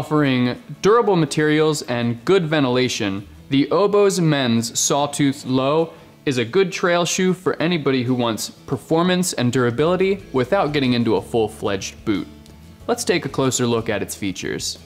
Offering durable materials and good ventilation, the Oboz Men's Sawtooth Low is a good trail shoe for anybody who wants performance and durability without getting into a full-fledged boot. Let's take a closer look at its features.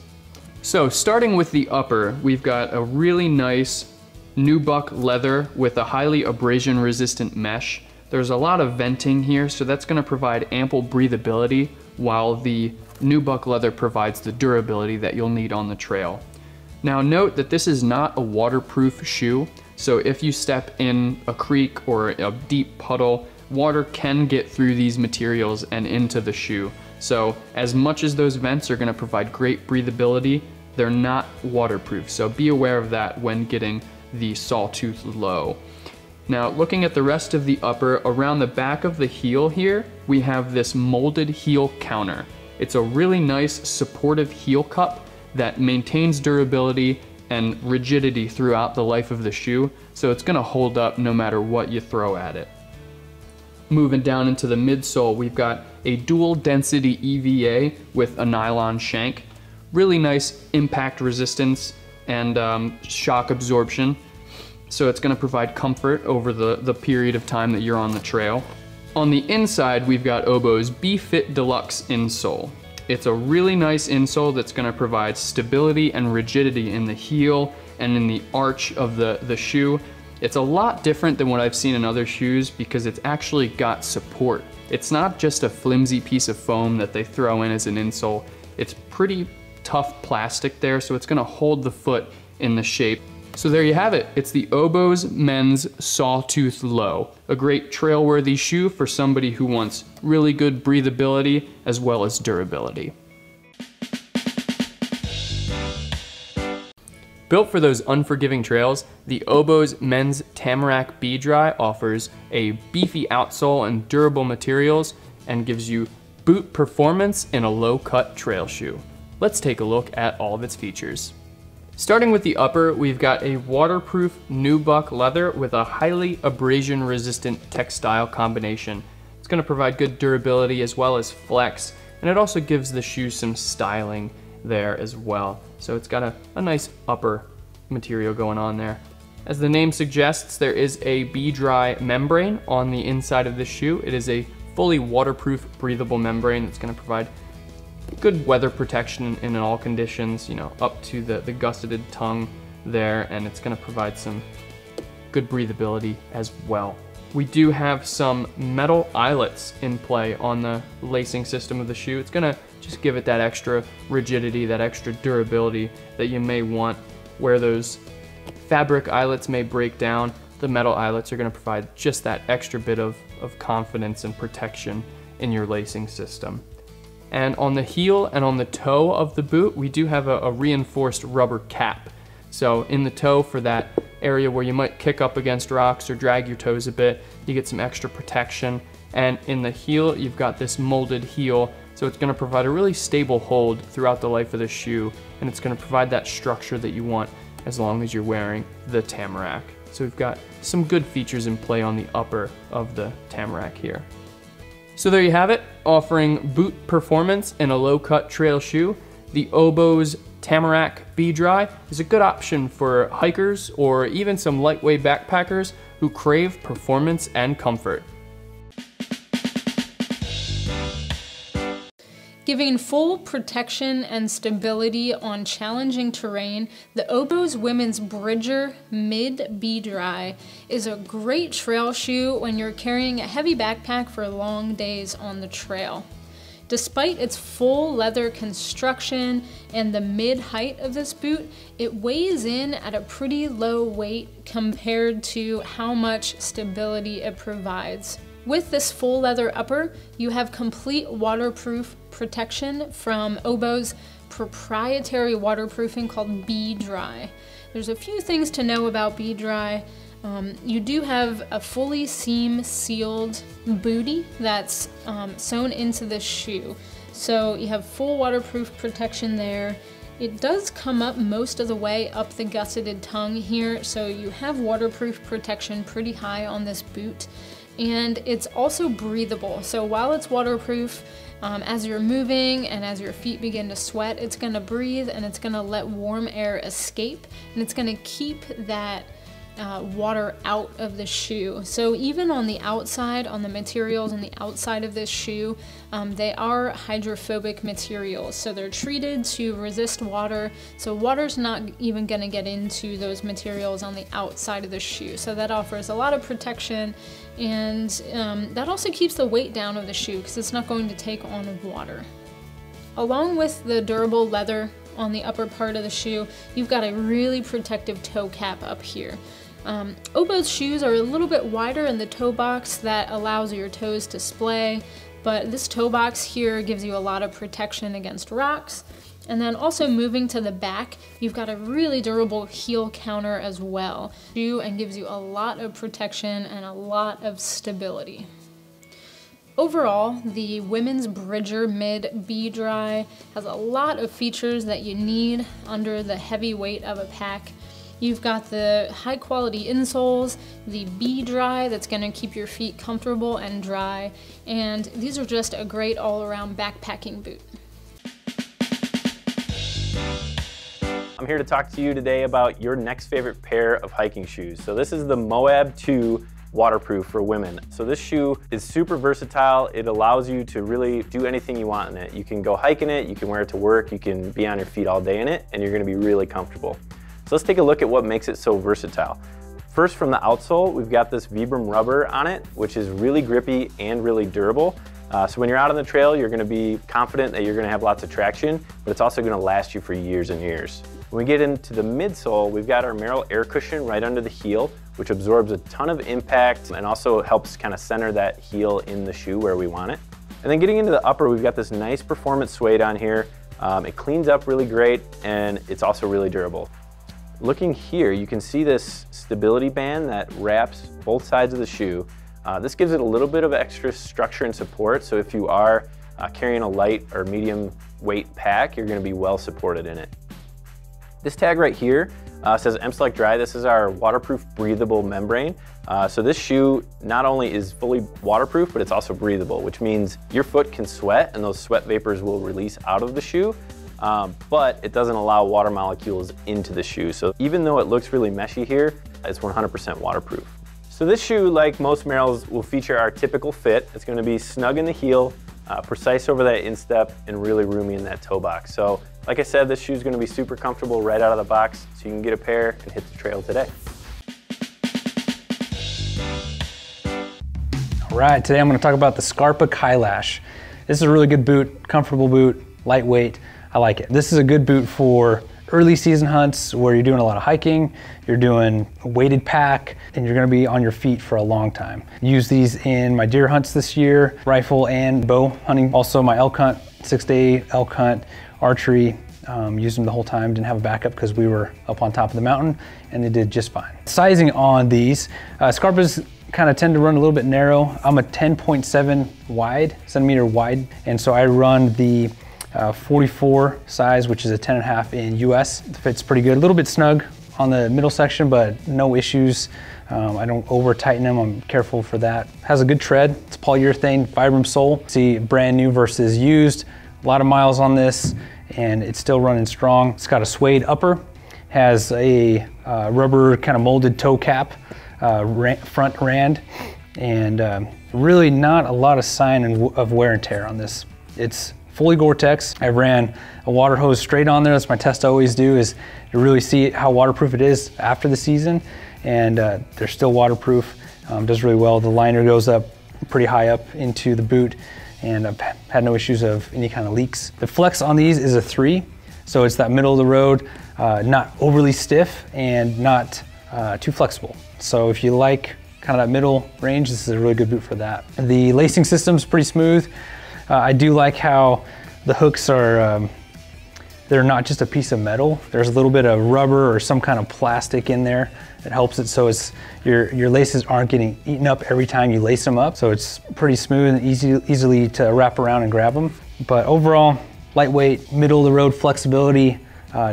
So starting with the upper, we've got a really nice nubuck leather with a highly abrasion resistant mesh. There's a lot of venting here, so that's going to provide ample breathability while the nubuck leather provides the durability that you'll need on the trail. Now note that this is not a waterproof shoe, so if you step in a creek or a deep puddle, water can get through these materials and into the shoe. So as much as those vents are going to provide great breathability, they're not waterproof, so be aware of that when getting the Sawtooth Low. Now looking at the rest of the upper, around the back of the heel here, we have this molded heel counter. It's a really nice supportive heel cup that maintains durability and rigidity throughout the life of the shoe, so it's gonna hold up no matter what you throw at it. Moving down into the midsole, we've got a dual density EVA with a nylon shank. Really nice impact resistance and shock absorption. So it's gonna provide comfort over the period of time that you're on the trail. On the inside, we've got Oboz B-Fit Deluxe insole. It's a really nice insole that's gonna provide stability and rigidity in the heel and in the arch of the shoe. It's a lot different than what I've seen in other shoes because it's actually got support. It's not just a flimsy piece of foam that they throw in as an insole. It's pretty tough plastic there, so it's gonna hold the foot in the shape. So there you have it. It's the Oboz Men's Sawtooth Low, a great trail-worthy shoe for somebody who wants really good breathability as well as durability. Built for those unforgiving trails, the Oboz Men's Tamarack BDry offers a beefy outsole and durable materials and gives you boot performance in a low-cut trail shoe. Let's take a look at all of its features. Starting with the upper, we've got a waterproof nubuck leather with a highly abrasion-resistant textile combination. It's going to provide good durability as well as flex, and it also gives the shoe some styling there as well. So it's got a nice upper material going on there. As the name suggests, there is a BDry membrane on the inside of the shoe. It is a fully waterproof, breathable membrane that's going to provide good weather protection in all conditions, you know, up to the gusseted tongue there, and it's going to provide some good breathability as well. We do have some metal eyelets in play on the lacing system of the shoe. It's going to just give it that extra rigidity, that extra durability that you may want. Where those fabric eyelets may break down, the metal eyelets are going to provide just that extra bit of confidence and protection in your lacing system. And on the heel and on the toe of the boot, we do have a reinforced rubber cap. So in the toe, for that area where you might kick up against rocks or drag your toes a bit, you get some extra protection. And in the heel, you've got this molded heel, so it's going to provide a really stable hold throughout the life of the shoe, and it's going to provide that structure that you want as long as you're wearing the Tamarack. So we've got some good features in play on the upper of the Tamarack here. So there you have it, offering boot performance in a low-cut trail shoe. The Oboz Tamarack BDry is a good option for hikers or even some lightweight backpackers who crave performance and comfort. Giving full protection and stability on challenging terrain, the Oboz Women's Bridger Mid BDry is a great trail shoe when you're carrying a heavy backpack for long days on the trail. Despite its full leather construction and the mid height of this boot, it weighs in at a pretty low weight compared to how much stability it provides. With this full leather upper, you have complete waterproof protection from Oboz proprietary waterproofing called BDry. There's a few things to know about BDry. You do have a fully seam sealed bootie that's sewn into the shoe. So you have full waterproof protection there. It does come up most of the way up the gusseted tongue here, so you have waterproof protection pretty high on this boot. And it's also breathable. So while it's waterproof, As you're moving and as your feet begin to sweat, it's gonna breathe and it's gonna let warm air escape, and it's gonna keep that water out of the shoe. So even on the outside, on the materials on the outside of this shoe, they are hydrophobic materials. So they're treated to resist water. So water's not even gonna get into those materials on the outside of the shoe. So that offers a lot of protection, and that also keeps the weight down of the shoe because it's not going to take on water. Along with the durable leather on the upper part of the shoe, you've got a really protective toe cap up here. Oboz shoes are a little bit wider in the toe box that allows your toes to splay, but this toe box here gives you a lot of protection against rocks. And then also moving to the back, you've got a really durable heel counter as well, and gives you a lot of protection and a lot of stability. Overall, the women's Bridger Mid BDry has a lot of features that you need under the heavy weight of a pack. You've got the high quality insoles, the BDry that's gonna keep your feet comfortable and dry, and these are just a great all-around backpacking boot. I'm here to talk to you today about your next favorite pair of hiking shoes. So this is the Moab 2 waterproof for women. So this shoe is super versatile. It allows you to really do anything you want in it. You can go hike in it, you can wear it to work, you can be on your feet all day in it, and you're gonna be really comfortable. So let's take a look at what makes it so versatile. First, from the outsole, we've got this Vibram rubber on it, which is really grippy and really durable. So when you're out on the trail, you're gonna be confident that you're gonna have lots of traction, but it's also gonna last you for years and years. When we get into the midsole, we've got our Merrell air cushion right under the heel, which absorbs a ton of impact and also helps kind of center that heel in the shoe where we want it. And then getting into the upper, we've got this nice performance suede on here. It cleans up really great, and it's also really durable. Looking here, you can see this stability band that wraps both sides of the shoe. This gives it a little bit of extra structure and support, so if you are carrying a light or medium weight pack, you're gonna be well supported in it. This tag right here says M-Select Dry. This is our waterproof breathable membrane. So this shoe not only is fully waterproof, but it's also breathable, which means your foot can sweat and those sweat vapors will release out of the shoe. But it doesn't allow water molecules into the shoe. So even though it looks really meshy here, it's 100% waterproof. So this shoe, like most Merrells, will feature our typical fit. It's gonna be snug in the heel, precise over that instep, and really roomy in that toe box. So like I said, this shoe is gonna be super comfortable right out of the box, so you can get a pair and hit the trail today. All right, today I'm gonna talk about the Scarpa Kylash. This is a really good boot, comfortable boot, lightweight. I like it. This is a good boot for early season hunts where you're doing a lot of hiking, you're doing a weighted pack, and you're gonna be on your feet for a long time. Use these in my deer hunts this year, rifle and bow hunting. Also my elk hunt, 6-day elk hunt, archery, used them the whole time. Didn't have a backup because we were up on top of the mountain, and they did just fine. Sizing on these, Scarpas kind of tend to run a little bit narrow. I'm a 10.7 centimeter wide, and so I run the 44 size, which is a 10.5 in US. It fits pretty good. A little bit snug on the middle section, but no issues. I don't over tighten them. I'm careful for that. Has a good tread. It's polyurethane Vibram sole. See, brand new versus used. A lot of miles on this, and it's still running strong. It's got a suede upper, has a rubber kind of molded toe cap, front rand, and really not a lot of sign of wear and tear on this. It's fully Gore-Tex. I ran a water hose straight on there. That's my test I always do, is to really see how waterproof it is after the season. And they're still waterproof, does really well. The liner goes up pretty high up into the boot, and I've had no issues of any kind of leaks. The flex on these is a 3, so it's that middle of the road, not overly stiff and not too flexible. So if you like kind of that middle range, this is a really good boot for that. The lacing system's pretty smooth. I do like how the hooks are, they're not just a piece of metal. There's a little bit of rubber or some kind of plastic in there that helps it, so it's your laces aren't getting eaten up every time you lace them up. So it's pretty smooth and easily to wrap around and grab them. But overall, lightweight, middle of the road flexibility,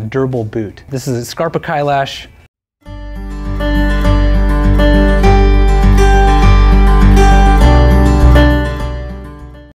durable boot. This is a Scarpa Kylash